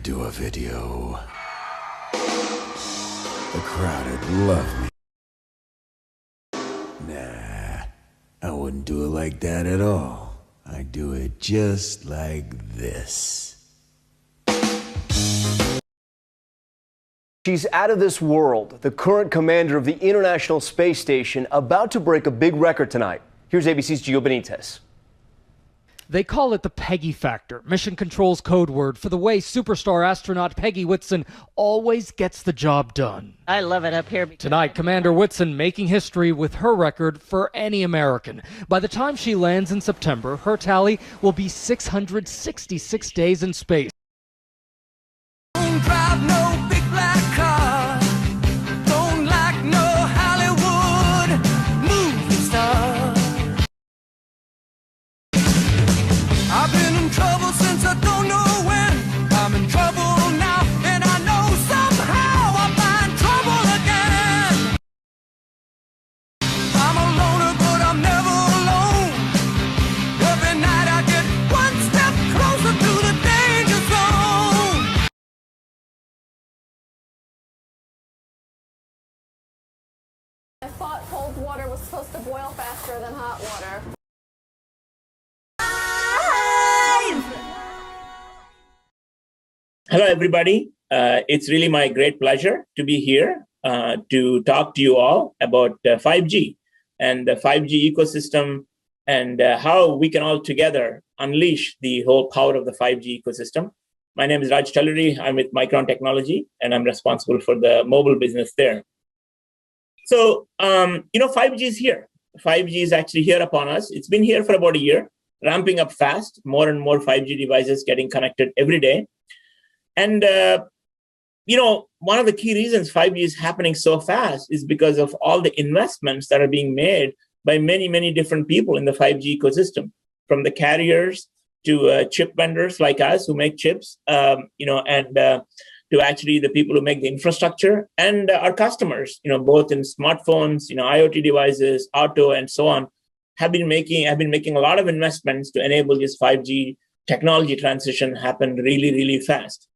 do a video, the crowd'd love me. Nah, I wouldn't do it like that at all. I'd do it just like this. She's out of this world, the current commander of the International Space Station, about to break a big record tonight. Here's ABC's Gio Benitez. They call it the Peggy factor, Mission Control's code word for the way superstar astronaut Peggy Whitson always gets the job done. I love it up here. Tonight, Commander Whitson making history with her record for any American. By the time she lands in September, her tally will be 666 days in space. Don't drive no big black car. Don't like no Hollywood movie star. I've been in trouble since I don't know when. I'm in trouble now, and I know somehow I'll find trouble again. I'm a loner, but I'm never alone. Every night I get one step closer to the danger zone. I thought cold water was supposed to boil faster than hot water. Hello, everybody. It's really my great pleasure to be here to talk to you all about 5G and the 5G ecosystem and how we can all together unleash the whole power of the 5G ecosystem. My name is Raj Taluri. I'm with Micron Technology, and I'm responsible for the mobile business there. So, 5G is here. 5G is actually here upon us. It's been here for about a year, ramping up fast, more and more 5G devices getting connected every day. And, one of the key reasons 5G is happening so fast is because of all the investments that are being made by many, many different people in the 5G ecosystem, from the carriers to chip vendors like us who make chips, and to actually the people who make the infrastructure and our customers, both in smartphones, IoT devices, auto, and so on, have been making a lot of investments to enable this 5G technology transition happen really, really fast.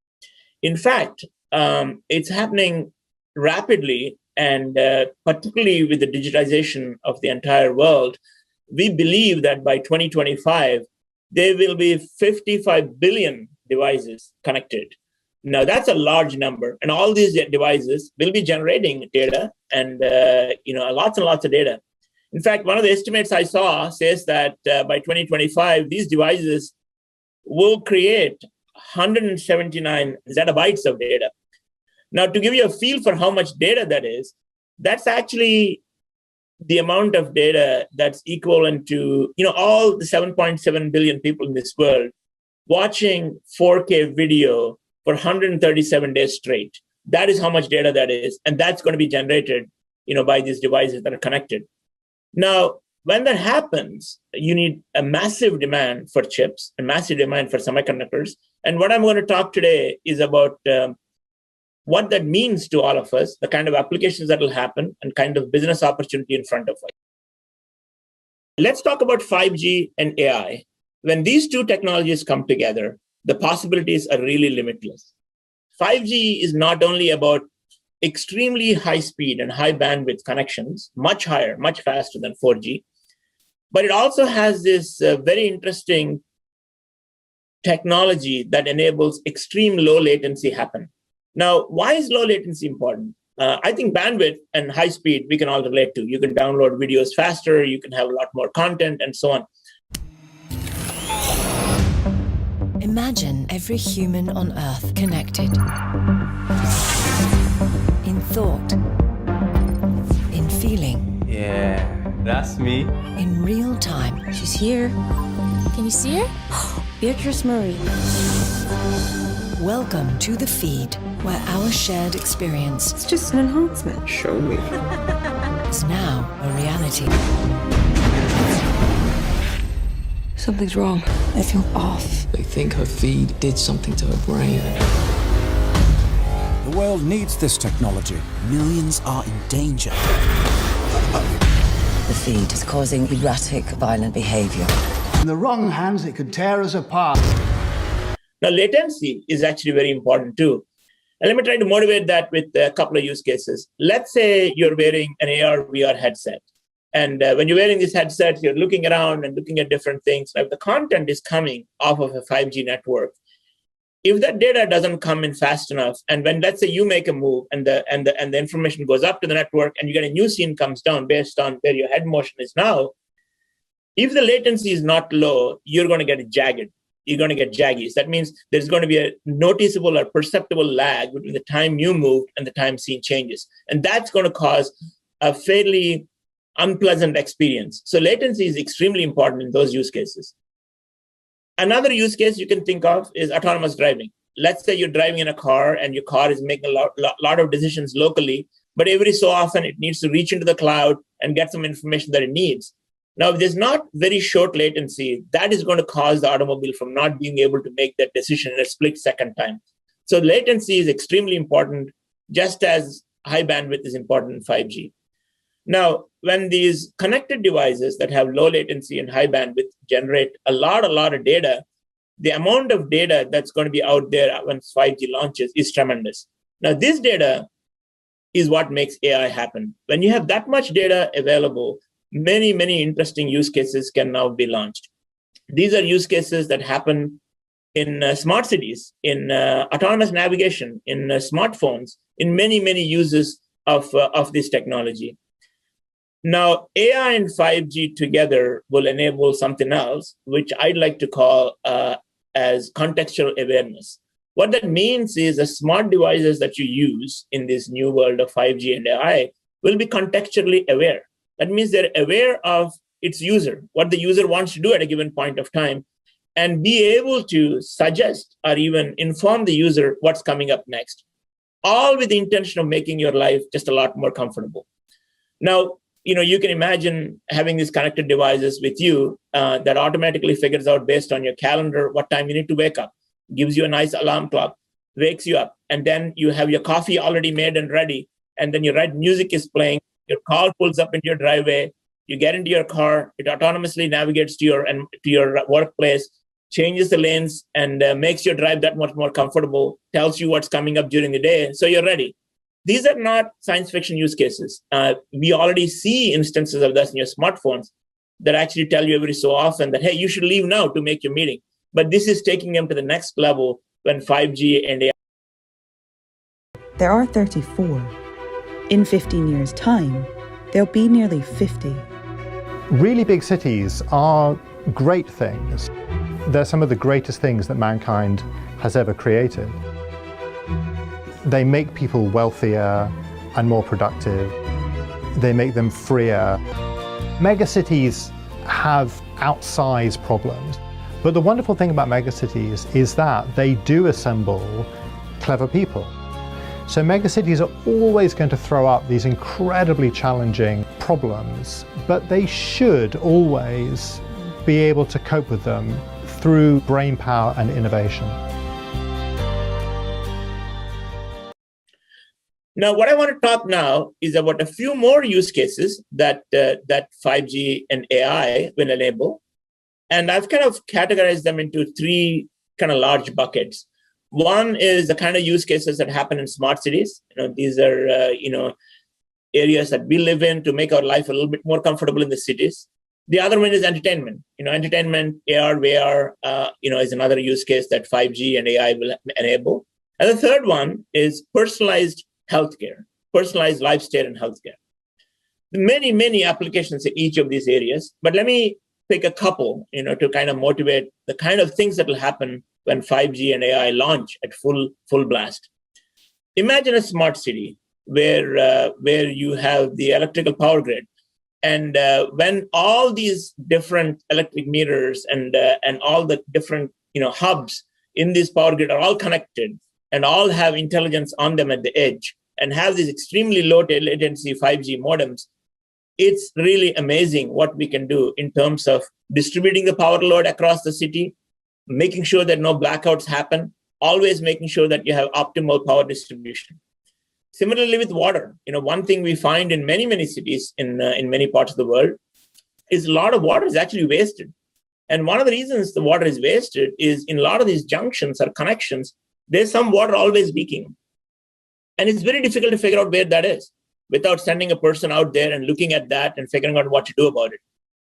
In fact, it's happening rapidly, and particularly with the digitization of the entire world, we believe that by 2025, there will be 55 billion devices connected. Now, that's a large number, and all these devices will be generating data and, lots and lots of data. In fact, one of the estimates I saw says that by 2025, these devices will create 179 zettabytes of data. Now, to give you a feel for how much data that is, that's actually the amount of data that's equivalent to, all the 7.7 billion people in this world watching 4K video for 137 days straight. That is how much data that is. And that's going to be generated, by these devices that are connected. Now, when that happens, you need a massive demand for chips, a massive demand for semiconductors. And what I'm going to talk today is about what that means to all of us, the kind of applications that will happen, and kind of business opportunity in front of us. Let's talk about 5G and AI. When these two technologies come together, the possibilities are really limitless. 5G is not only about extremely high speed and high bandwidth connections, much higher, much faster than 4G, but it also has this very interesting technology that enables extreme low latency happen. Now, why is low latency important? I think bandwidth and high speed we can all relate to. You can download videos faster, you can have a lot more content, and so on. Imagine every human on Earth connected. In thought. In feeling. Yeah, that's me. In real time. She's here. Can you see her? Beatrice Marie. Welcome to the feed, where our shared experience It's just an enhancement. Show me. is now a reality. Something's wrong. I feel off. They think her feed did something to her brain. The world needs this technology. Millions are in danger. The feed is causing erratic, violent behavior. In the wrong hands, it could tear us apart. Now, latency is actually very important too. And let me try to motivate that with a couple of use cases. Let's say you're wearing an AR VR headset. And when you're wearing this headset, you're looking around and looking at different things. Now, if the content is coming off of a 5G network, if that data doesn't come in fast enough, and when, let's say, you make a move and the information goes up to the network and you get a new scene comes down based on where your head motion is now, if the latency is not low, you're going to get jagged. You're going to get jaggies. That means there's going to be a noticeable or perceptible lag between the time you move and the time scene changes. And that's going to cause a fairly unpleasant experience. So latency is extremely important in those use cases. Another use case you can think of is autonomous driving. Let's say you're driving in a car and your car is making a lot of decisions locally, but every so often it needs to reach into the cloud and get some information that it needs. Now, if there's not very short latency, that is going to cause the automobile from not being able to make that decision in a split-second time. So latency is extremely important, just as high bandwidth is important in 5G. Now, when these connected devices that have low latency and high bandwidth generate a lot of data, the amount of data that's going to be out there once 5G launches is tremendous. Now, this data is what makes AI happen. When you have that much data available, many interesting use cases can now be launched. These are use cases that happen in smart cities, in autonomous navigation, in smartphones, in many uses of this technology. Now, AI and 5G together will enable something else, which I'd like to call as contextual awareness. What that means is the smart devices that you use in this new world of 5G and AI will be contextually aware. That means they're aware of its user, what the user wants to do at a given point of time, and be able to suggest or even inform the user what's coming up next, all with the intention of making your life just a lot more comfortable. Now, you can imagine having these connected devices with you that automatically figures out based on your calendar what time you need to wake up, gives you a nice alarm clock, wakes you up, and then you have your coffee already made and ready, and then your right music is playing, your car pulls up into your driveway, you get into your car, it autonomously navigates to your workplace, changes the lanes, and makes your drive that much more comfortable, tells you what's coming up during the day, so you're ready. These are not science fiction use cases. We already see instances of this in your smartphones that actually tell you every so often that, hey, you should leave now to make your meeting. But this is taking them to the next level when 5G and AI. There are 34. In 15 years' time, there'll be nearly 50. Really big cities are great things. They're some of the greatest things that mankind has ever created. They make people wealthier and more productive. They make them freer. Megacities have outsized problems. But the wonderful thing about megacities is that they do assemble clever people. So megacities are always going to throw up these incredibly challenging problems, but they should always be able to cope with them through brainpower and innovation. Now, what I want to talk now is about a few more use cases that 5G and AI will enable. And I've kind of categorized them into three kind of large buckets. One is the kind of use cases that happen in smart cities. These are, areas that we live in to make our life a little bit more comfortable in the cities. The other one is entertainment. Entertainment, AR, VR, is another use case that 5G and AI will enable. And the third one is personalized healthcare, personalized lifestyle and healthcare. Many applications in each of these areas, but let me pick a couple, to kind of motivate the kind of things that will happen when 5G and AI launch at full blast. Imagine a smart city where you have the electrical power grid, and when all these different electric meters and all the different hubs in this power grid are all connected and all have intelligence on them at the edge and have these extremely low latency 5G modems, it's really amazing what we can do in terms of distributing the power load across the city, making sure that no blackouts happen, always making sure that you have optimal power distribution. Similarly with water, one thing we find in many cities in many parts of the world is a lot of water is actually wasted. And one of the reasons the water is wasted is in a lot of these junctions or connections, there's some water always leaking. And it's very difficult to figure out where that is without sending a person out there and looking at that and figuring out what to do about it.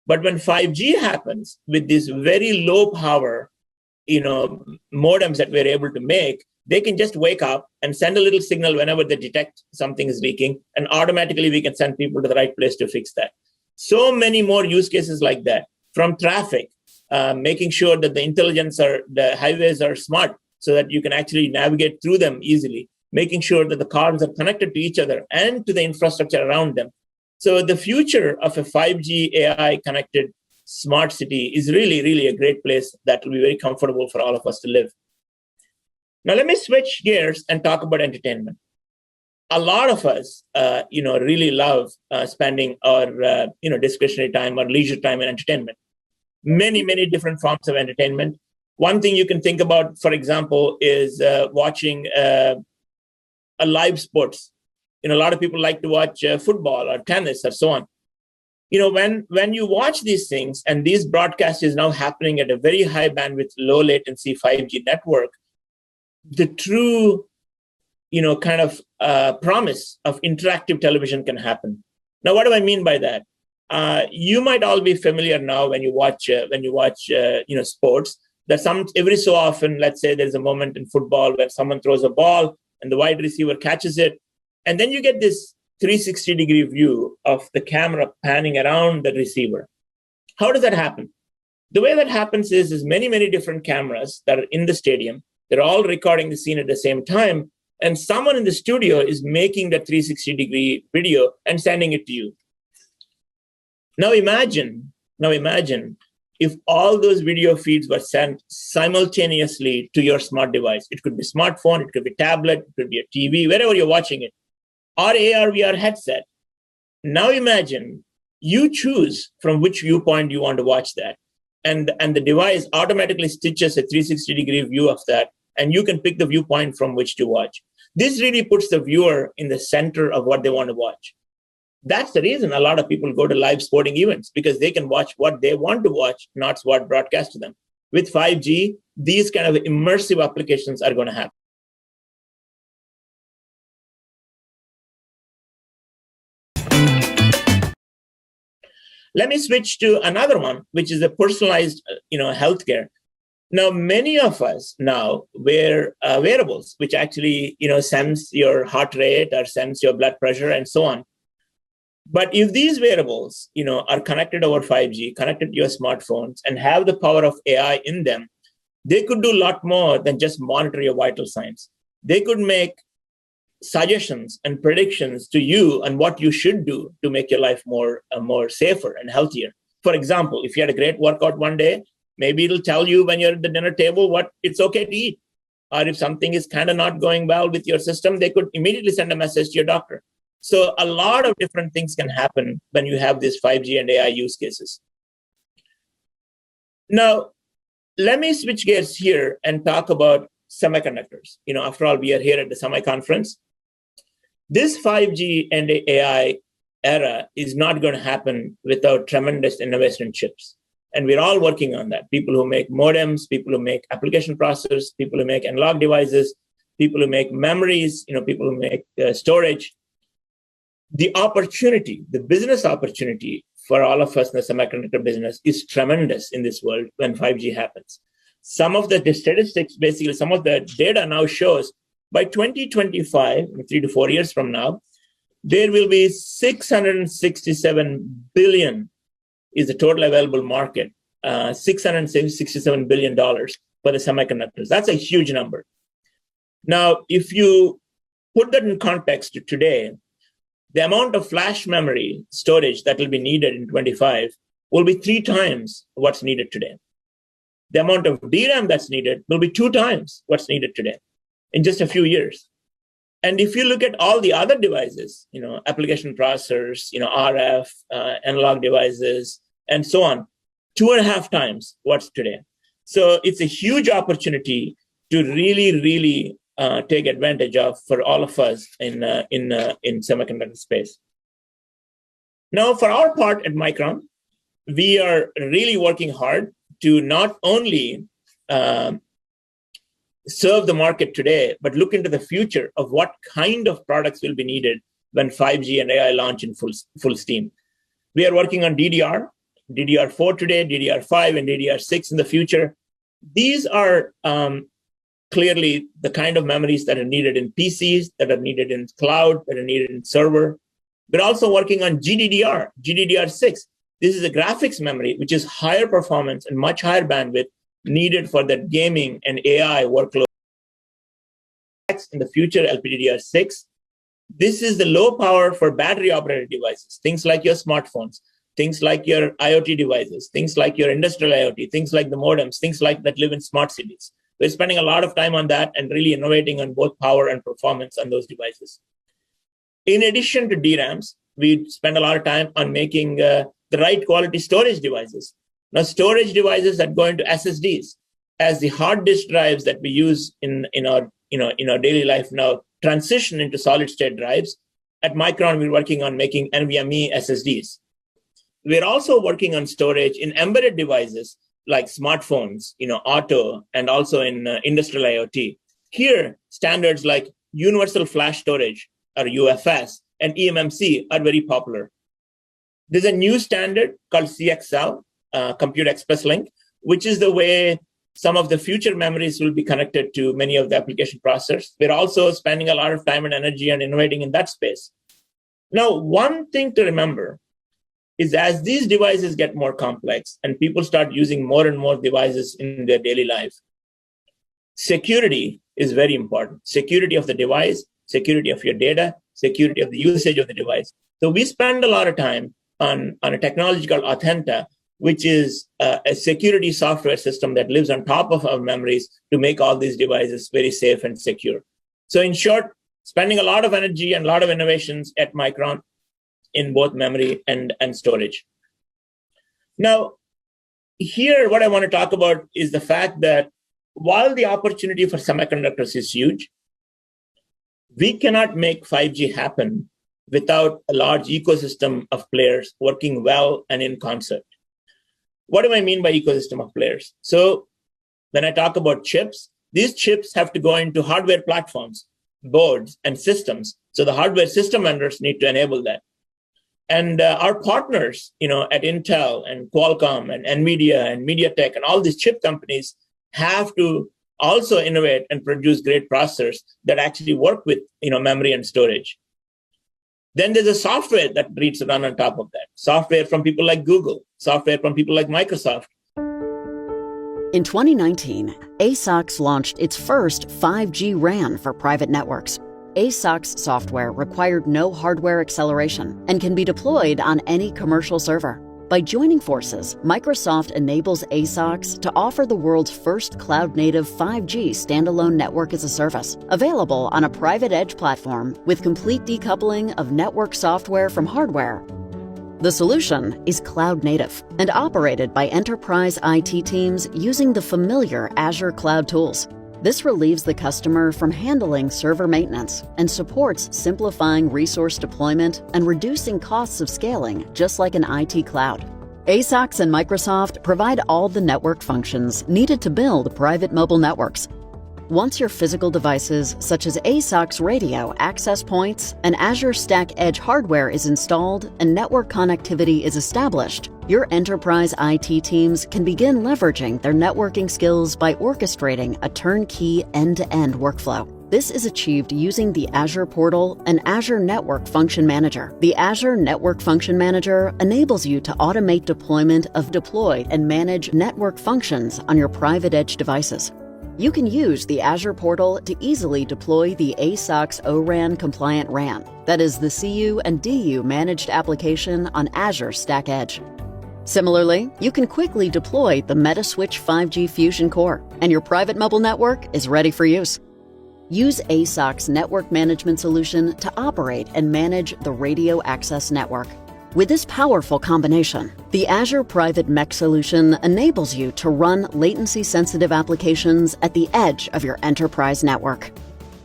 But when 5G happens with this very low power, modems that we're able to make, they can just wake up and send a little signal whenever they detect something is leaking, and automatically we can send people to the right place to fix that. So many more use cases like that, from traffic, making sure that the highways are smart so that you can actually navigate through them easily, making sure that the cars are connected to each other and to the infrastructure around them. So the future of a 5G AI connected smart city is really, really a great place that will be very comfortable for all of us to live. Now, let me switch gears and talk about entertainment. A lot of us, really love spending our, discretionary time or leisure time in entertainment. Many, many different forms of entertainment. One thing you can think about, for example, is watching a live sports. A lot of people like to watch football or tennis or so on. When you watch these things, and these broadcasts is now happening at a very high bandwidth, low latency 5G network, the true, promise of interactive television can happen. Now, what do I mean by that? You might all be familiar now when you watch sports, that every so often, let's say there's a moment in football where someone throws a ball and the wide receiver catches it, and then you get this 360-degree view of the camera panning around the receiver. How does that happen? The way that happens is many, many different cameras that are in the stadium. They're all recording the scene at the same time, and someone in the studio is making that 360-degree video and sending it to you. Now imagine if all those video feeds were sent simultaneously to your smart device. It could be smartphone, it could be tablet, it could be a TV, wherever you're watching it, or AR, VR headset. Now imagine you choose from which viewpoint you want to watch that. And the device automatically stitches a 360-degree view of that, and you can pick the viewpoint from which to watch. This really puts the viewer in the center of what they want to watch. That's the reason a lot of people go to live sporting events, because they can watch what they want to watch, not what broadcast to them. With 5G, these kind of immersive applications are going to happen. Let me switch to another one, which is a personalized, healthcare. Now, many of us now wear wearables, which actually, sense your heart rate or sense your blood pressure and so on. But if these wearables, are connected over 5G, connected to your smartphones, and have the power of AI in them, they could do a lot more than just monitor your vital signs. They could make suggestions and predictions to you on what you should do to make your life more safer and healthier. For example, if you had a great workout one day, maybe it'll tell you when you're at the dinner table what it's okay to eat. Or if something is kind of not going well with your system, they could immediately send a message to your doctor. So a lot of different things can happen when you have these 5G and AI use cases. Now, let me switch gears here and talk about semiconductors. After all, we are here at the Semi Conference. This 5G and AI era is not going to happen without tremendous innovation in chips. And we're all working on that. People who make modems, people who make application processors, people who make analog devices, people who make memories, people who make storage. The opportunity, the business opportunity for all of us in the semiconductor business is tremendous in this world when 5G happens. Some of the statistics, basically, some of the data now shows by 2025, 3 to 4 years from now, there will be $667 billion is the total available market, $667 billion for the semiconductors. That's a huge number. Now, if you put that in context to today, the amount of flash memory storage that will be needed in 25 will be 3 times what's needed today. The amount of DRAM that's needed will be 2 times what's needed today in just a few years. And if you look at all the other devices, application processors, RF, analog devices, and so on, 2.5 times what's today. So it's a huge opportunity to really, really take advantage of for all of us in semiconductor space. Now, for our part at Micron, we are really working hard to not only serve the market today, but look into the future of what kind of products will be needed when 5G and AI launch in full steam. We are working on DDR, DDR4 today, DDR5, and DDR6 in the future. These are clearly the kind of memories that are needed in PCs, that are needed in cloud, that are needed in server. We're also working on GDDR, GDDR6. This is a graphics memory, which is higher performance and much higher bandwidth needed for that gaming and AI workload. In the future, LPDDR6. This is the low power for battery operated devices, things like your smartphones, things like your IoT devices, things like your industrial IoT, things like the modems, things like that live in smart cities. We're spending a lot of time on that and really innovating on both power and performance on those devices. In addition to DRAMs, we spend a lot of time on making the right quality storage devices. Now, storage devices that go into SSDs, as the hard disk drives that we use in our daily life now transition into solid state drives. At Micron, we're working on making NVMe SSDs. We're also working on storage in embedded devices like smartphones, auto, and also in industrial IoT. Here, standards like universal flash storage, or UFS, and eMMC are very popular. There's a new standard called CXL, Compute Express Link, which is the way some of the future memories will be connected to many of the application processors. We're also spending a lot of time and energy on innovating in that space. Now, one thing to remember is as these devices get more complex and people start using more and more devices in their daily life, security is very important. Security of the device, security of your data, security of the usage of the device. So we spend a lot of time on a technology called Authenta, which is a security software system that lives on top of our memories to make all these devices very safe and secure. So in short, spending a lot of energy and a lot of innovations at Micron in both memory and storage. Now, here, what I want to talk about is the fact that while the opportunity for semiconductors is huge, we cannot make 5G happen without a large ecosystem of players working well and in concert. What do I mean by ecosystem of players? So when I talk about chips, these chips have to go into hardware platforms, boards, and systems. So the hardware system vendors need to enable that. And our partners, at Intel and Qualcomm and NVIDIA and MediaTek and all these chip companies have to also innovate and produce great processors that actually work with, memory and storage. Then there's a software that needs to run on top of that. Software from people like Google, software from people like Microsoft. In 2019, ASOX launched its first 5G RAN for private networks. ASOX software required no hardware acceleration and can be deployed on any commercial server. By joining forces, Microsoft enables ASOX to offer the world's first cloud-native 5G standalone network as a service, available on a private edge platform with complete decoupling of network software from hardware. The solution is cloud-native and operated by enterprise IT teams using the familiar Azure cloud tools. This relieves the customer from handling server maintenance and supports simplifying resource deployment and reducing costs of scaling, just like an IT cloud. ASOX and Microsoft provide all the network functions needed to build private mobile networks. Once your physical devices, such as ASOX radio access points and Azure Stack Edge hardware is installed and network connectivity is established, your enterprise IT teams can begin leveraging their networking skills by orchestrating a turnkey end-to-end workflow. This is achieved using the Azure Portal and Azure Network Function Manager. The Azure Network Function Manager enables you to automate deployment of deployed and manage network functions on your private edge devices. You can use the Azure Portal to easily deploy the ASOX ORAN compliant RAN, that is the CU and DU managed application on Azure Stack Edge. Similarly, you can quickly deploy the Metaswitch 5G Fusion Core, and your private mobile network is ready for use. Use ASOX Network Management Solution to operate and manage the radio access network. With this powerful combination, the Azure Private MEC solution enables you to run latency-sensitive applications at the edge of your enterprise network.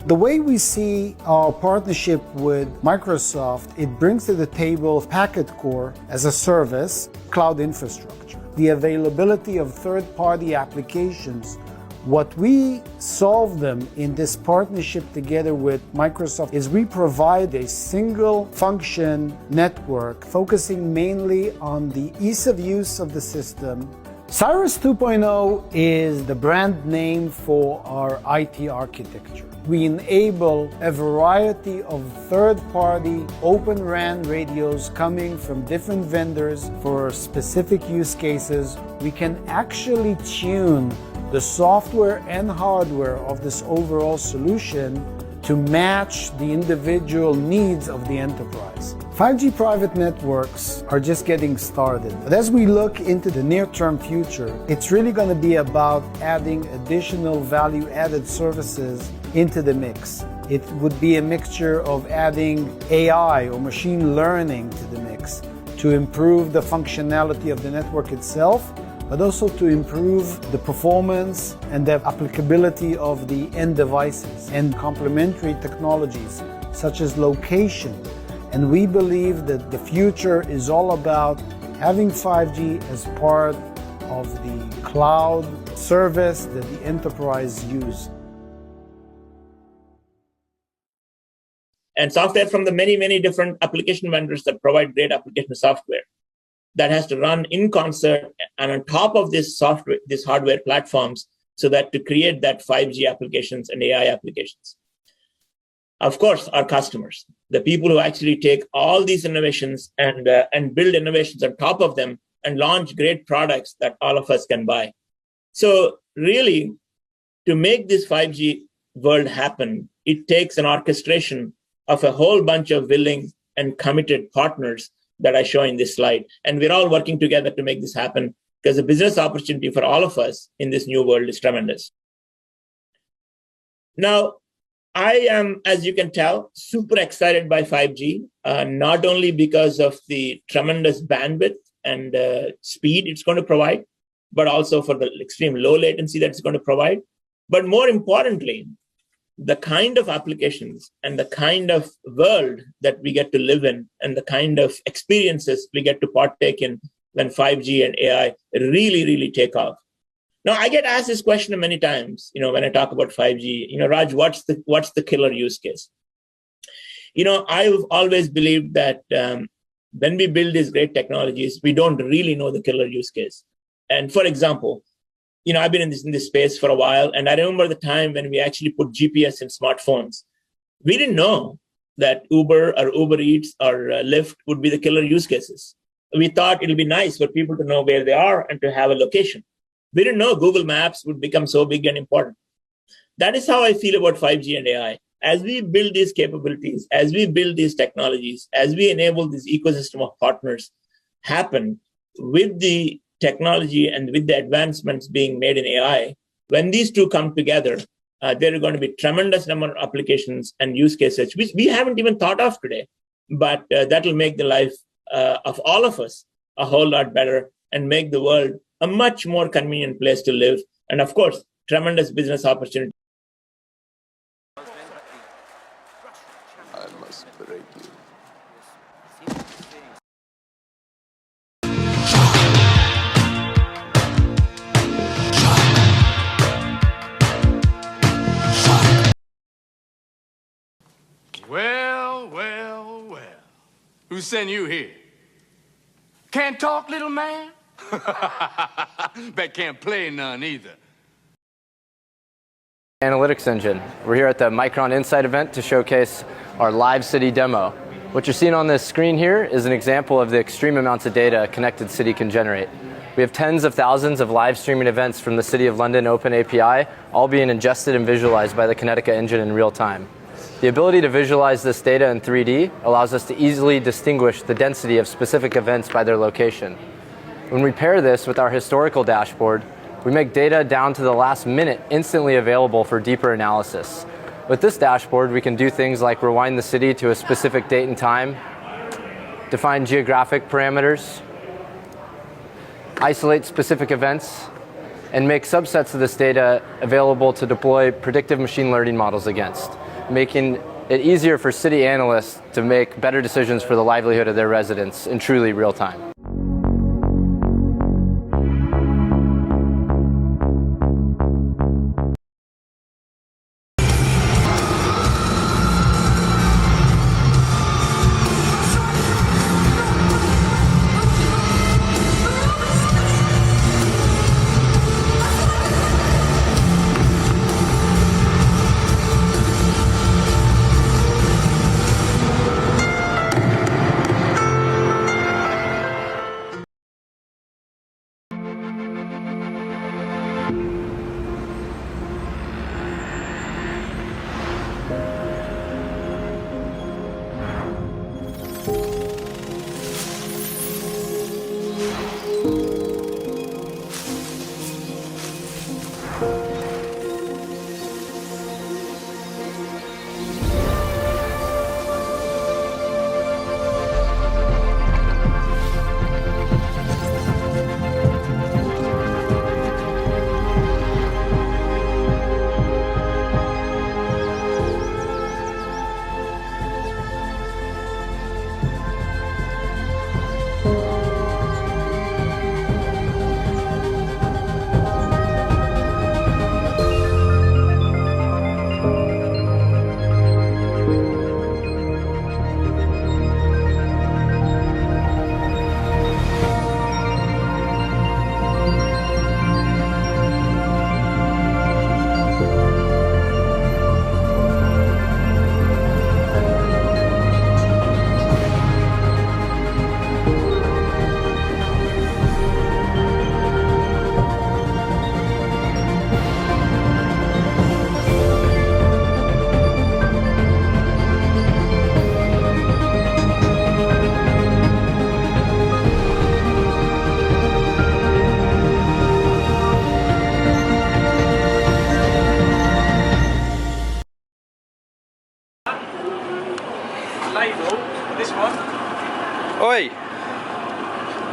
The way we see our partnership with Microsoft, it brings to the table Packet Core as a service, cloud infrastructure. the availability of third-party applications. What we solve them in this partnership together with Microsoft is we provide a single function network focusing mainly on the ease of use of the system. Cyrus 2.0 is the brand name for our IT architecture. We enable a variety of third-party Open RAN radios coming from different vendors for specific use cases. We can actually tune the software and hardware of this overall solution to match the individual needs of the enterprise. 5G private networks are just getting started. But as we look into the near-term future, it's really going to be about adding additional value-added services into the mix. It would be a mixture of adding AI or machine learning to the mix to improve the functionality of the network itself, but also to improve the performance and the applicability of the end devices and complementary technologies such as location. And we believe that the future is all about having 5G as part of the cloud service that the enterprise use. And software from the many, many different application vendors that provide great application software that has to run in concert and on top of this software, these hardware platforms, so that to create that 5G applications and AI applications. Of course, our customers, the people who actually take all these innovations and build innovations on top of them and launch great products that all of us can buy. So really, to make this 5G world happen, it takes an orchestration of a whole bunch of willing and committed partners that I show in this slide. And we're all working together to make this happen because the business opportunity for all of us in this new world is tremendous. Now, I am, as you can tell, super excited by 5G, not only because of the tremendous bandwidth and speed it's going to provide, but also for the extreme low latency that it's going to provide. But more importantly, the kind of applications and the kind of world that we get to live in and the kind of experiences we get to partake in when 5G and AI really, really take off. Now, I get asked this question many times, when I talk about 5G, Raj, what's the killer use case? I've always believed that when we build these great technologies, we don't really know the killer use case. And for example, I've been in this space for a while, and I remember the time when we actually put GPS in smartphones. We didn't know that Uber or Uber Eats or Lyft would be the killer use cases. We thought it'll be nice for people to know where they are and to have a location. We didn't know Google Maps would become so big and important. That is how I feel about 5G and AI. As we build these capabilities, as we build these technologies, as we enable this ecosystem of partners happen with the technology and with the advancements being made in AI, when these two come together, there are going to be tremendous number of applications and use cases which we haven't even thought of today. But that will make the life of all of us a whole lot better and make the world a much more convenient place to live. And of course, tremendous business opportunity. I must break you. Well. Who sent you here? Can't talk, little man? Bet can't play none either. Analytics engine. We're here at the Micron Insight event to showcase our live city demo. What you're seeing on this screen here is an example of the extreme amounts of data a connected city can generate. We have tens of thousands of live streaming events from the City of London Open API, all being ingested and visualized by the Kinetica engine in real time. The ability to visualize this data in 3D allows us to easily distinguish the density of specific events by their location. When we pair this with our historical dashboard, we make data down to the last minute instantly available for deeper analysis. With this dashboard, we can do things like rewind the city to a specific date and time, define geographic parameters, isolate specific events, and make subsets of this data available to deploy predictive machine learning models against, making it easier for city analysts to make better decisions for the livelihood of their residents in truly real time. label, this one. Oi!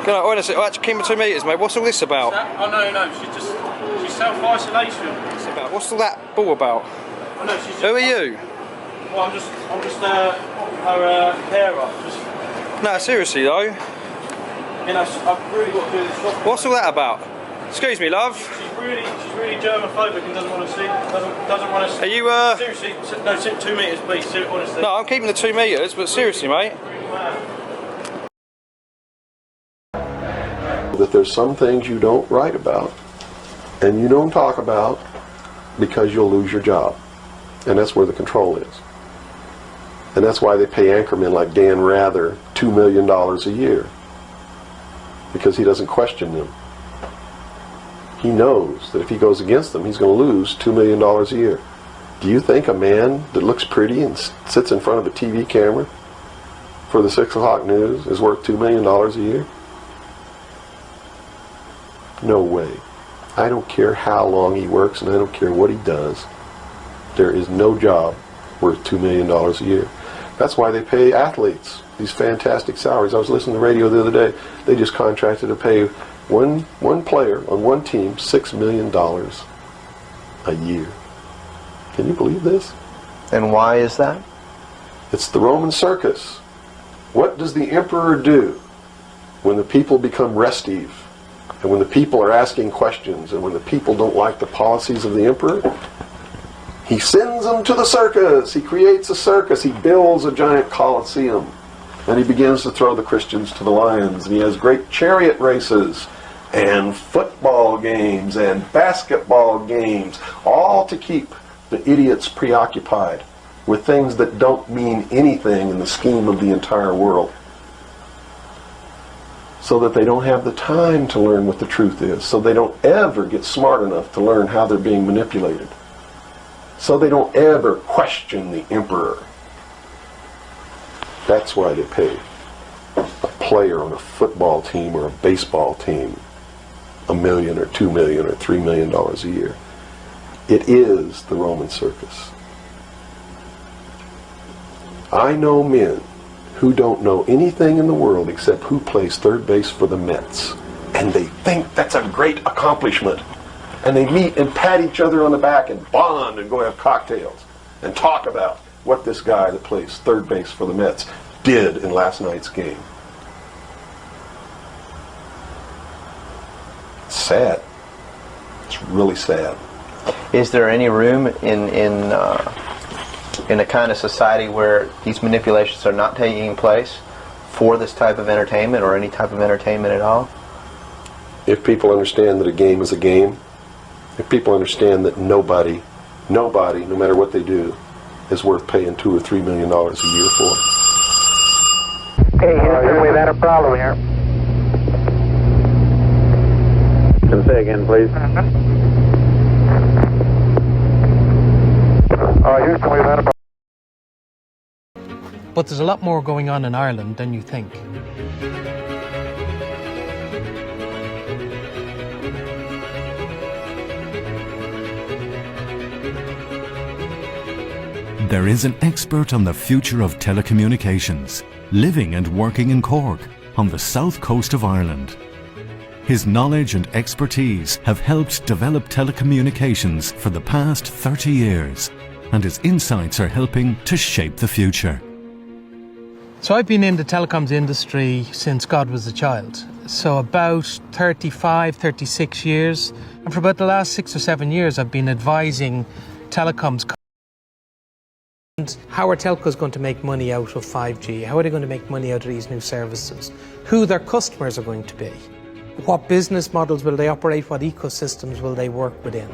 Can I, honestly, actually, keep me 2 metres, mate. What's all this about? Oh no, she's self-isolation. What's all that ball about? Oh, no, she's Who are you? Well, I'm just her carer. No, seriously though. You know, I've really got to do this job. What's all that about? Excuse me, love. She's really germophobic and doesn't want to see. Doesn't want to. Are you Seriously, no, 2 metres, please. Honestly. No, I'm keeping the 2 metres, but seriously, mate. That there's some things you don't write about and you don't talk about because you'll lose your job. And that's where the control is. And that's why they pay anchormen like Dan Rather $2 million a year. Because he doesn't question them. He knows that if he goes against them, he's going to lose $2 million a year. Do you think a man that looks pretty and sits in front of a TV camera for the 6 o'clock news is worth $2 million a year? No way. I don't care how long he works and I don't care what he does. There is no job worth $2 million a year. That's why they pay athletes these fantastic salaries. I was listening to the radio the other day. They just contracted to pay one player on one team $6 million a year. Can you believe this? And why is that? It's the Roman circus. What does the emperor do when the people become restive? And when the people are asking questions and when the people don't like the policies of the emperor? He sends them to the circus. He creates a circus. He builds a giant coliseum. And he begins to throw the Christians to the lions. And he has great chariot races and football games and basketball games, all to keep the idiots preoccupied with things that don't mean anything in the scheme of the entire world. So that they don't have the time to learn what the truth is. So they don't ever get smart enough to learn how they're being manipulated. So they don't ever question the emperor. That's why they pay a player on a football team or a baseball team $1 million or $2 million or $3 million a year. It is the Roman circus. I know men who don't know anything in the world except who plays third base for the Mets. And they think that's a great accomplishment. And they meet and pat each other on the back and bond and go have cocktails and talk about what this guy that plays third base for the Mets did in last night's game. It's sad. It's really sad. Is there any room in a kind of society where these manipulations are not taking place for this type of entertainment or any type of entertainment at all? If people understand that a game is a game, if people understand that nobody, no matter what they do, is worth paying $2 or $3 million a year for. Hey, Houston, we've had a problem here. Can say again, please. Houston, we've had a problem. But there's a lot more going on in Ireland than you think. There is an expert on the future of telecommunications, living and working in Cork, on the south coast of Ireland. His knowledge and expertise have helped develop telecommunications for the past 30 years, and his insights are helping to shape the future. So I've been in the telecoms industry since God was a child. So about 35, 36 years. And for about the last 6 or 7 years, I've been advising telecoms. How are telcos going to make money out of 5G? How are they going to make money out of these new services? Who their customers are going to be? What business models will they operate? What ecosystems will they work within?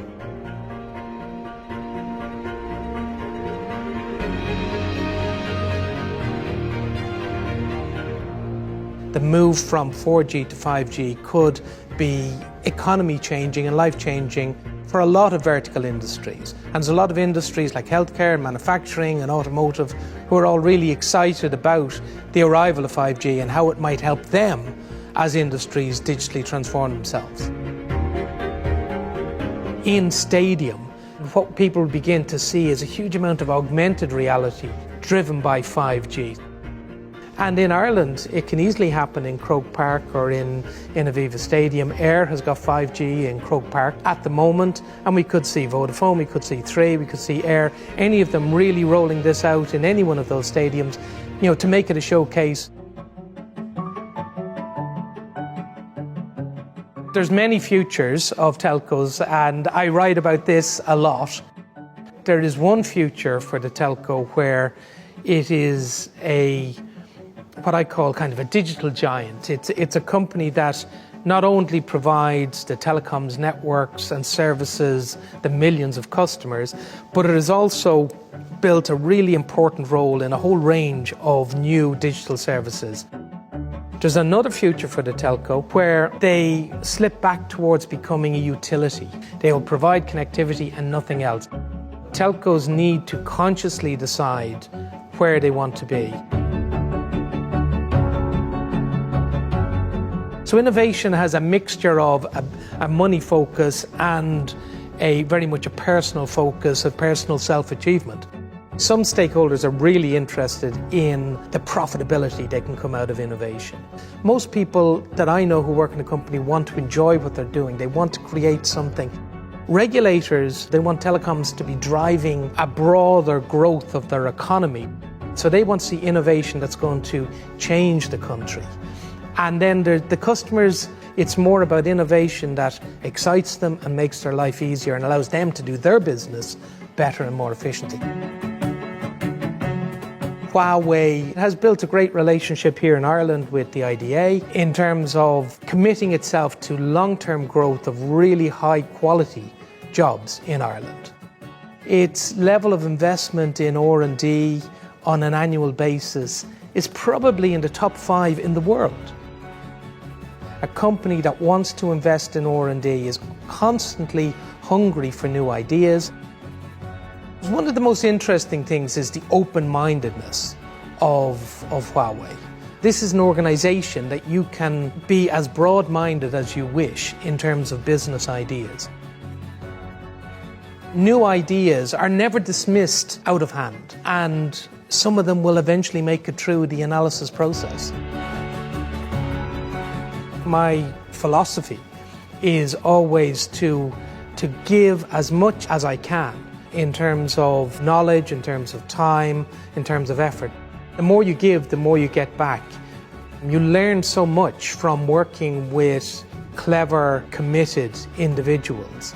The move from 4G to 5G could be economy changing and life changing for a lot of vertical industries. And there's a lot of industries like healthcare, manufacturing and automotive who are all really excited about the arrival of 5G and how it might help them as industries digitally transform themselves. In Stadium, what people begin to see is a huge amount of augmented reality driven by 5G. And in Ireland, it can easily happen in Croke Park or in Aviva Stadium. Air has got 5G in Croke Park at the moment, and we could see Vodafone, we could see Three, we could see Air, any of them really rolling this out in any one of those stadiums, you know, to make it a showcase. There's many futures of telcos, and I write about this a lot. There is one future for the telco where it is what I call kind of a digital giant. It's a company that not only provides the telecoms networks and services the millions of customers, but it has also built a really important role in a whole range of new digital services. There's another future for the telco where they slip back towards becoming a utility. They will provide connectivity and nothing else. Telcos need to consciously decide where they want to be. So innovation has a mixture of a money focus and very much a personal focus, a personal self-achievement. Some stakeholders are really interested in the profitability that can come out of innovation. Most people that I know who work in a company want to enjoy what they're doing. They want to create something. Regulators, they want telecoms to be driving a broader growth of their economy. So they want to see innovation that's going to change the country. And then the customers, it's more about innovation that excites them and makes their life easier and allows them to do their business better and more efficiently. Huawei has built a great relationship here in Ireland with the IDA in terms of committing itself to long-term growth of really high-quality jobs in Ireland. Its level of investment in R&D on an annual basis is probably in the top 5 in the world. A company that wants to invest in R&D is constantly hungry for new ideas. One of the most interesting things is the open-mindedness of Huawei. This is an organization that you can be as broad-minded as you wish in terms of business ideas. New ideas are never dismissed out of hand, and some of them will eventually make it through the analysis process. My philosophy is always to give as much as I can in terms of knowledge, in terms of time, in terms of effort. The more you give, the more you get back. You learn so much from working with clever, committed individuals.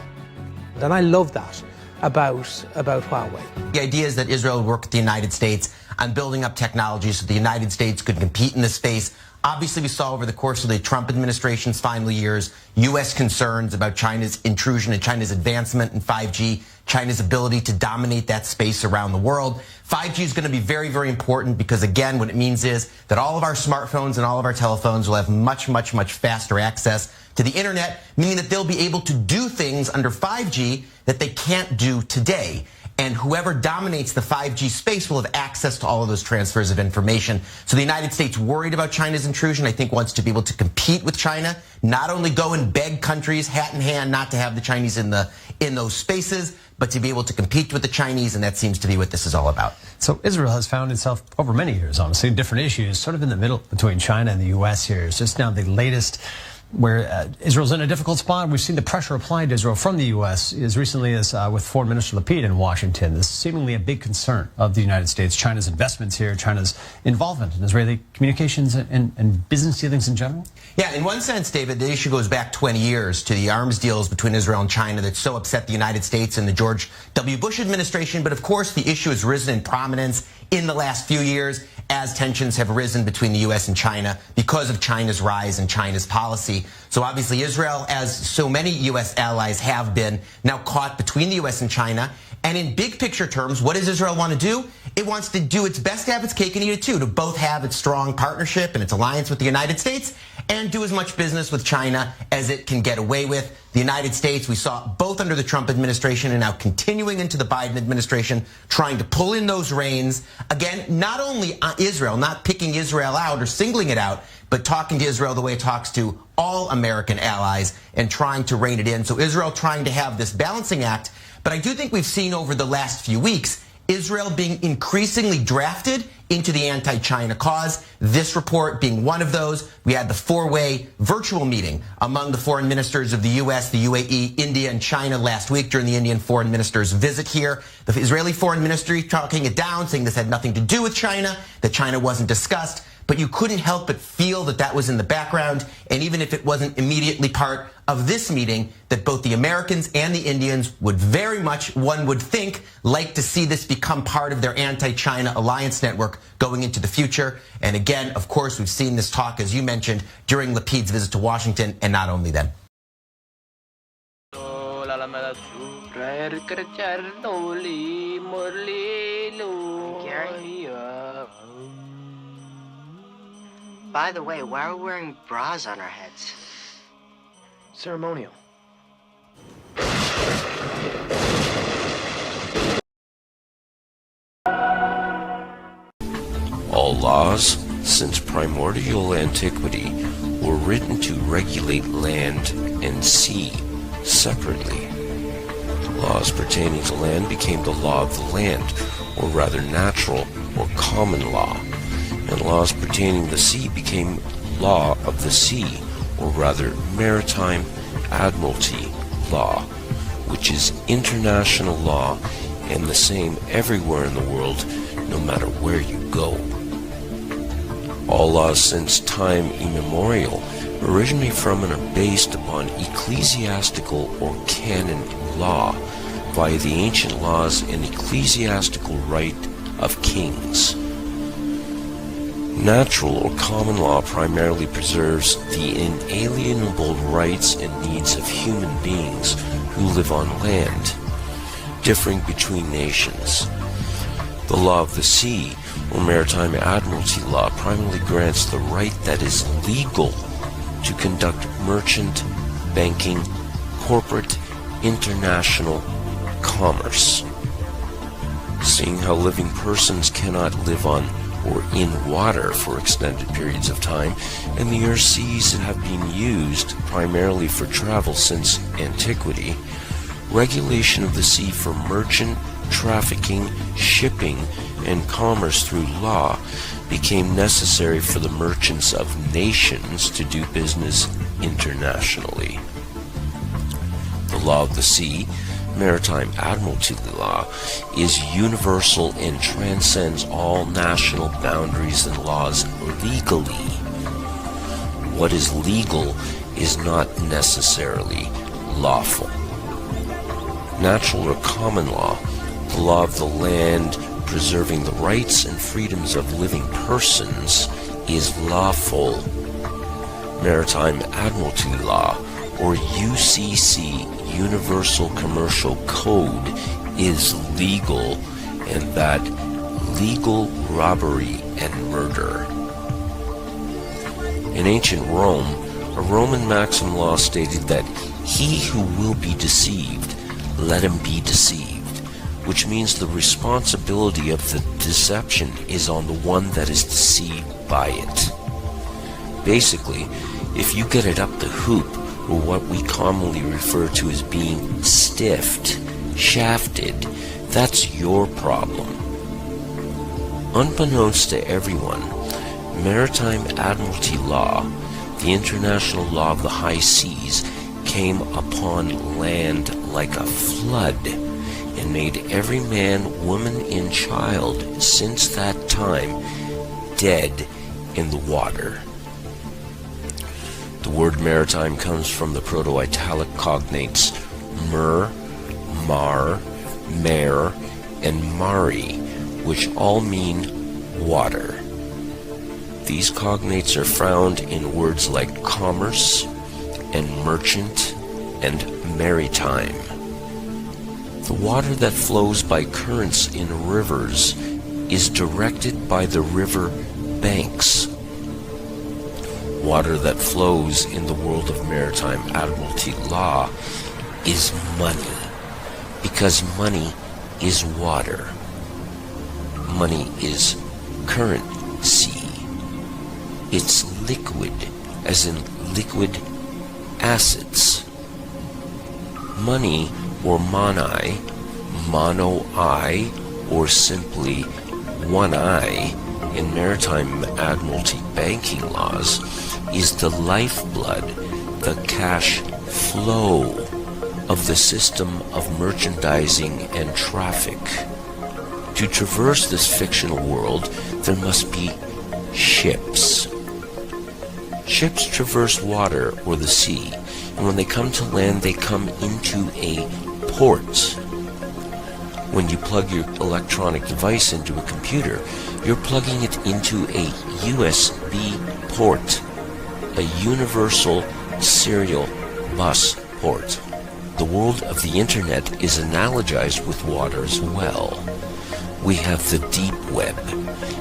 And I love that about Huawei. The idea is that Israel would work with the United States on building up technology so the United States could compete in this space. Obviously, we saw over the course of the Trump administration's final years, U.S. concerns about China's intrusion and China's advancement in 5G, China's ability to dominate that space around the world. 5G is going to be very, very important because, again, what it means is that all of our smartphones and all of our telephones will have much, much, much faster access to the internet, meaning that they'll be able to do things under 5G that they can't do today. And whoever dominates the 5G space will have access to all of those transfers of information. So the United States, worried about China's intrusion, I think wants to be able to compete with China, not only go and beg countries hat in hand not to have the Chinese in those spaces, but to be able to compete with the Chinese, and that seems to be what this is all about. So Israel has found itself over many years, honestly, in different issues, sort of in the middle between China and the U.S. here. It's just now the latest where Israel's in a difficult spot. We've seen the pressure applied to Israel from the U.S. as recently as with Foreign Minister Lapid in Washington. This is seemingly a big concern of the United States, China's investments here, China's involvement in Israeli communications and business dealings in general. Yeah, in one sense, David, the issue goes back 20 years to the arms deals between Israel and China that so upset the United States and the George W. Bush administration. But of course, the issue has risen in prominence in the last few years as tensions have risen between the U.S. and China because of China's rise and China's policy. So obviously Israel, as so many U.S. allies have been, now caught between the U.S. and China. And in big picture terms, what does Israel want to do? It wants to do its best to have its cake and eat it too, to both have its strong partnership and its alliance with the United States and do as much business with China as it can get away with. The United States, we saw both under the Trump administration and now continuing into the Biden administration, trying to pull in those reins. Again, not only Israel, not picking Israel out or singling it out, but talking to Israel the way it talks to all American allies and trying to rein it in. So Israel trying to have this balancing act. But I do think we've seen over the last few weeks Israel being increasingly drafted into the anti-China cause. This report being one of those. We had the four-way virtual meeting among the foreign ministers of the U.S., the UAE, India, and China last week during the Indian foreign minister's visit here. The Israeli foreign ministry talking it down, saying this had nothing to do with China, that China wasn't discussed. But you couldn't help but feel that that was in the background, and even if it wasn't immediately part of this meeting, that both the Americans and the Indians would very much, one would think, like to see this become part of their anti-China alliance network going into the future. And again, of course, we've seen this talk, as you mentioned, during Lapid's visit to Washington, and not only then. By the way, why are we wearing bras on our heads? Ceremonial. All laws, since primordial antiquity, were written to regulate land and sea separately. Laws pertaining to land became the law of the land, or rather natural or common law. And laws pertaining to the sea became law of the sea, or rather Maritime Admiralty Law, which is international law and the same everywhere in the world, no matter where you go. All laws since time immemorial originate from and are based upon ecclesiastical or canon law via the ancient laws and ecclesiastical right of kings. Natural or common law primarily preserves the inalienable rights and needs of human beings who live on land, differing between nations. The law of the sea, or Maritime Admiralty Law, primarily grants the right that is legal to conduct merchant, banking, corporate, international commerce. Seeing how living persons cannot live on or in water for extended periods of time, and the Earth's seas have been used primarily for travel since antiquity, regulation of the sea for merchant, trafficking, shipping, and commerce through law became necessary for the merchants of nations to do business internationally. The law of the sea, Maritime Admiralty Law, is universal and transcends all national boundaries and laws legally. What is legal is not necessarily lawful. Natural or common law, the law of the land preserving the rights and freedoms of living persons, is lawful. Maritime Admiralty Law, or UCC, Universal Commercial Code, is legal, and that legal robbery and murder. In ancient Rome, a Roman maxim law stated that he who will be deceived, let him be deceived, which means the responsibility of the deception is on the one that is deceived by it. Basically, if you get it up the hoop, or what we commonly refer to as being stiffed, shafted, that's your problem. Unbeknownst to everyone, Maritime Admiralty Law, the international law of the high seas, came upon land like a flood and made every man, woman, and child since that time dead in the water. The word maritime comes from the Proto-Italic cognates mer, mar, mare, and mari, which all mean water. These cognates are found in words like commerce and merchant and maritime. The water that flows by currents in rivers is directed by the river banks. Water that flows in the world of Maritime Admiralty Law is money, because money is water. Money is currency. It's liquid, as in liquid assets. Money, or monai, mono-I, or simply one eye, in maritime admiralty banking laws is the lifeblood, the cash flow of the system of merchandising and traffic. To traverse this fictional world, there must be ships. Ships traverse water or the sea, and when they come to land, they come into a port. When you plug your electronic device into a computer, you're plugging it into a USB port, a universal serial bus port. The world of the internet is analogized with water as well. We have the deep web,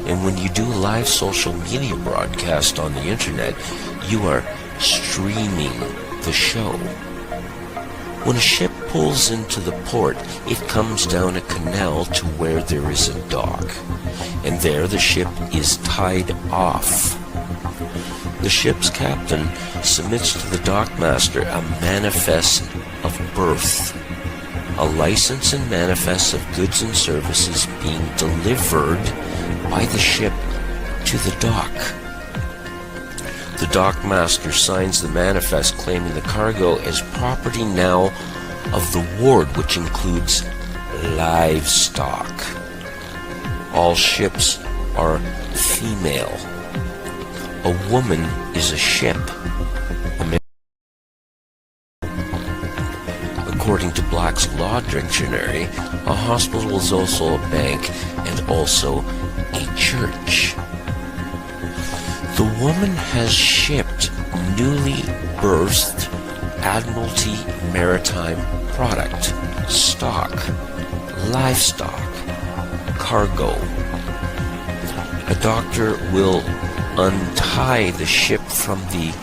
and when you do a live social media broadcast on the internet, you are streaming the show. When a ship pulls into the port, it comes down a canal to where there is a dock, and there the ship is tied off. The ship's captain submits to the dockmaster a manifest of birth, a license and manifest of goods and services being delivered by the ship to the dock. The dockmaster signs the manifest claiming the cargo as property now of the ward, which includes livestock. All ships are female. A woman is a ship. According to Black's Law Dictionary, a hospital is also a bank and also a church. The woman has shipped newly birthed Admiralty maritime product, stock, livestock, cargo. A doctor will untie the ship from the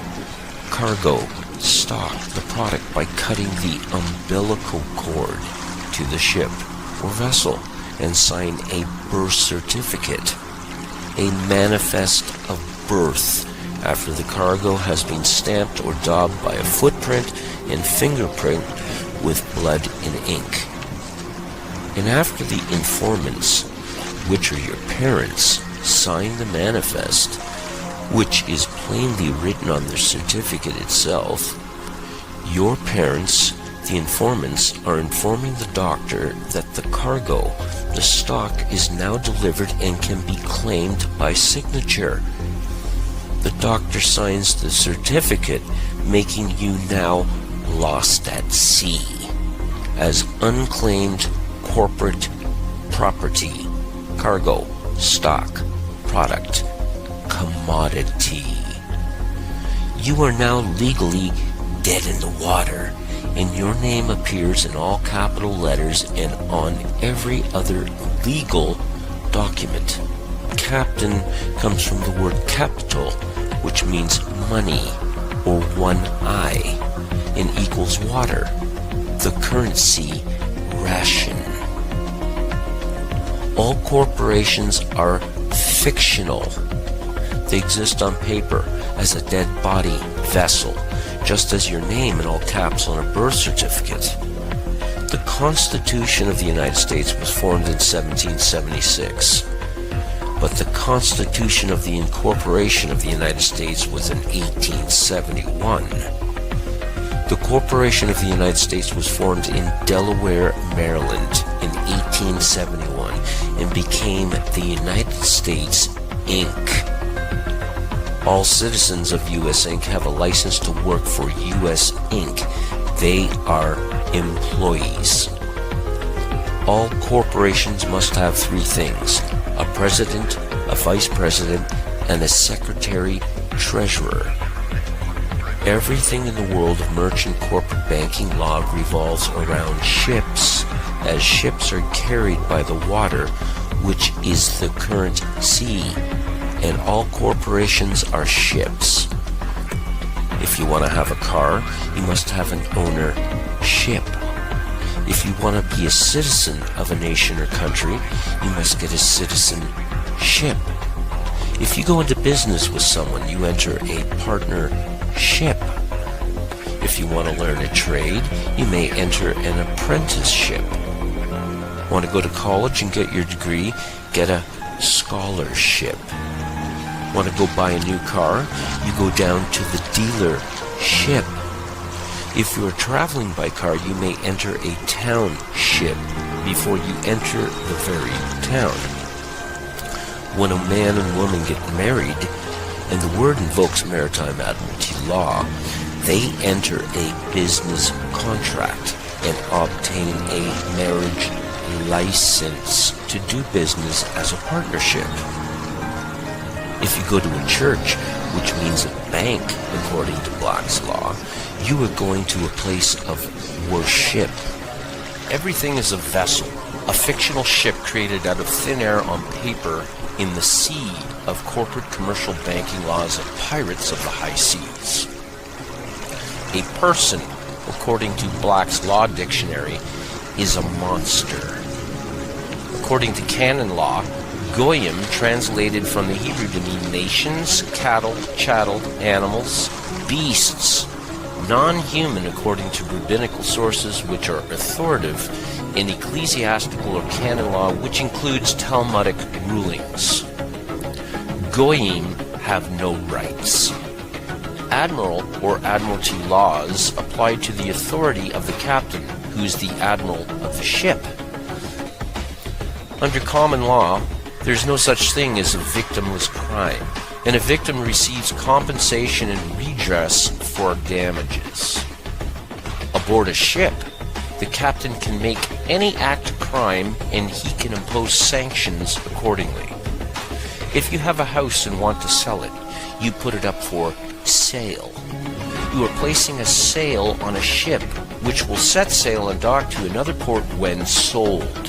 cargo, stock, the product, by cutting the umbilical cord to the ship or vessel and sign a birth certificate, a manifest of birth, after the cargo has been stamped or daubed by a footprint and fingerprint with blood and ink. And after the informants, which are your parents, sign the manifest, which is plainly written on the certificate itself, your parents, the informants, are informing the doctor that the cargo, the stock, is now delivered and can be claimed by signature. The doctor signs the certificate, making you now lost at sea as unclaimed corporate property, cargo, stock, product, commodity. You are now legally dead in the water, and your name appears in all capital letters and on every other legal document. Captain comes from the word capital, which means money or one eye, and equals water, the currency ration. All corporations are fictional. They exist on paper as a dead body vessel, just as your name in all caps on a birth certificate. The Constitution of the United States was formed in 1776. But the Constitution of the Incorporation of the United States was in 1871. The Corporation of the United States was formed in Delaware, Maryland in 1871 and became the United States, Inc. All citizens of U.S. Inc. have a license to work for U.S. Inc. They are employees. All corporations must have three things: a president, a vice president, and a secretary-treasurer. Everything in the world of merchant corporate banking law revolves around ships, as ships are carried by the water, which is the current sea, and all corporations are ships. If you want to have a car, you must have an ownership. If you want to be a citizen of a nation or country, you must get a citizenship. If you go into business with someone, you enter a partnership. If you want to learn a trade, you may enter an apprenticeship. Want to go to college and get your degree? Get a scholarship. Want to go buy a new car? You go down to the dealership. If you're traveling by car, you may enter a township before you enter the very town. When a man and woman get married, and the word invokes Maritime Admiralty Law, they enter a business contract and obtain a marriage license to do business as a partnership. If you go to a church, which means a bank according to Black's Law, you are going to a place of worship. Everything is a vessel, a fictional ship created out of thin air on paper in the seed of corporate commercial banking laws of pirates of the high seas. A person, according to Black's Law Dictionary, is a monster. According to canon law, Goyim, translated from the Hebrew to mean nations, cattle, chattel, animals, beasts, non-human according to rabbinical sources which are authoritative in ecclesiastical or canon law, which includes Talmudic rulings. Goyim have no rights. Admiral or admiralty laws apply to the authority of the captain, who is the admiral of the ship. Under common law, there's no such thing as a victimless crime, and a victim receives compensation and redress for damages. Aboard a ship, the captain can make any act of crime and he can impose sanctions accordingly. If you have a house and want to sell it, you put it up for sale. You are placing a sale on a ship which will set sail and dock to another port when sold.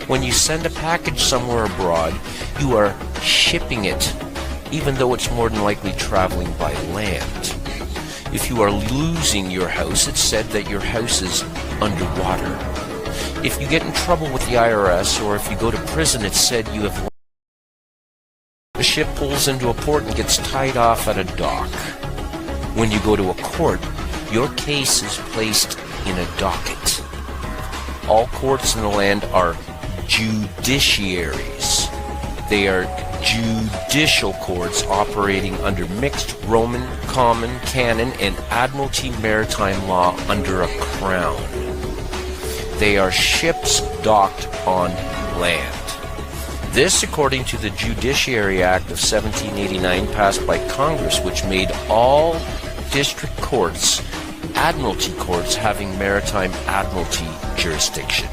When you send a package somewhere abroad, you are shipping it, even though it's more than likely traveling by land. If you are losing your house, it's said that your house is underwater. If you get in trouble with the IRS, or if you go to prison, it's said you have... The ship pulls into a port and gets tied off at a dock. When you go to a court, your case is placed in a docket. All courts in the land are judiciaries. They are judicial courts operating under mixed Roman, common, canon, and admiralty maritime law under a crown. They are ships docked on land. This, according to the Judiciary Act of 1789 passed by Congress, which made all district courts admiralty courts having maritime admiralty jurisdiction.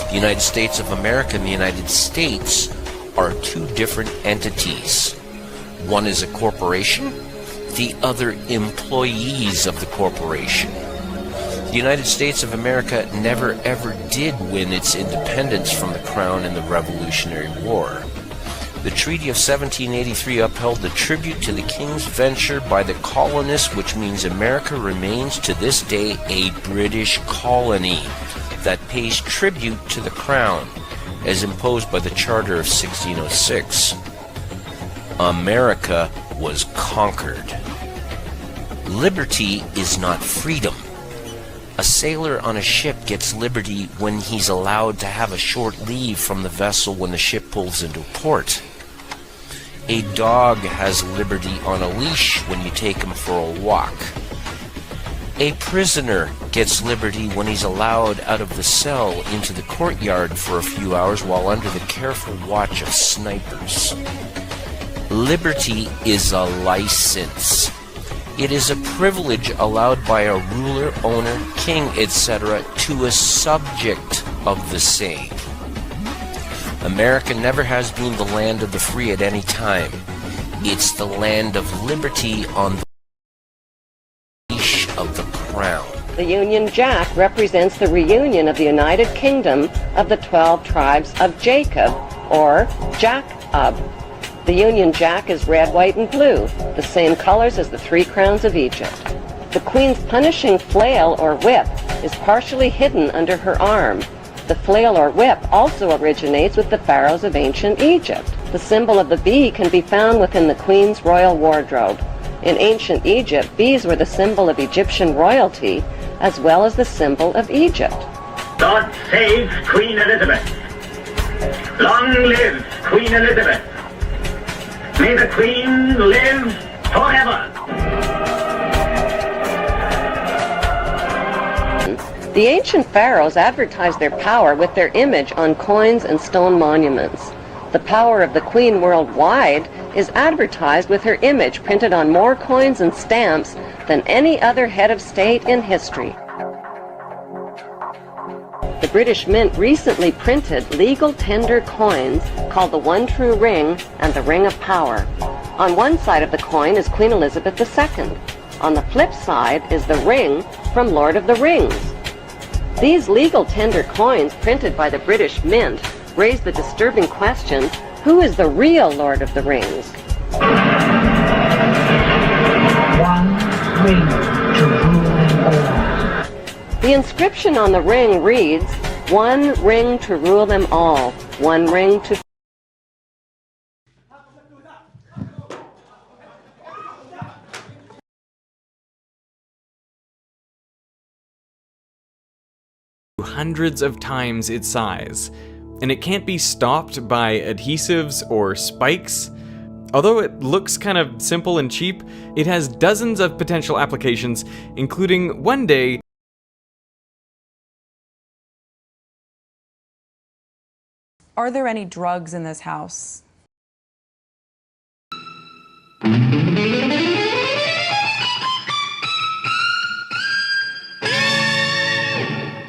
The United States of America and the United States are two different entities. One is a corporation, the other employees of the corporation. The United States of America never ever did win its independence from the Crown in the Revolutionary War. The Treaty of 1783 upheld the tribute to the King's venture by the colonists, which means America remains to this day a British colony that pays tribute to the Crown, as imposed by the Charter of 1606. America was conquered. Liberty is not freedom. A sailor on a ship gets liberty when he's allowed to have a short leave from the vessel when the ship pulls into port. A dog has liberty on a leash when you take him for a walk. A prisoner gets liberty when he's allowed out of the cell into the courtyard for a few hours while under the careful watch of snipers. Liberty is a license. It is a privilege allowed by a ruler, owner, king, etc. to a subject of the same. America never has been the land of the free at any time. It's the land of liberty on the leash of the crown. The Union Jack represents the reunion of the United Kingdom of the 12 tribes of Jacob, or Jacob. The Union Jack is red, white, and blue, the same colors as the 3 crowns of Egypt. The Queen's punishing flail or whip is partially hidden under her arm. The flail or whip also originates with the pharaohs of ancient Egypt. The symbol of the bee can be found within the Queen's royal wardrobe. In ancient Egypt, bees were the symbol of Egyptian royalty, as well as the symbol of Egypt. God save Queen Elizabeth. Long live Queen Elizabeth. May the Queen live forever. The ancient pharaohs advertised their power with their image on coins and stone monuments. The power of the Queen worldwide is advertised with her image printed on more coins and stamps than any other head of state in history. The British Mint recently printed legal tender coins called the One True Ring and the Ring of Power. On one side of the coin is Queen Elizabeth II. On the flip side is the ring from Lord of the Rings. These legal tender coins printed by the British Mint raise the disturbing question, who is the real Lord of the Rings? One ring to rule them all. The inscription on the ring reads, "One ring to rule them all, one ring to..." Hundreds of times its size, and it can't be stopped by adhesives or spikes. Although it looks kind of simple and cheap, it has dozens of potential applications, including one day. Are there any drugs in this house?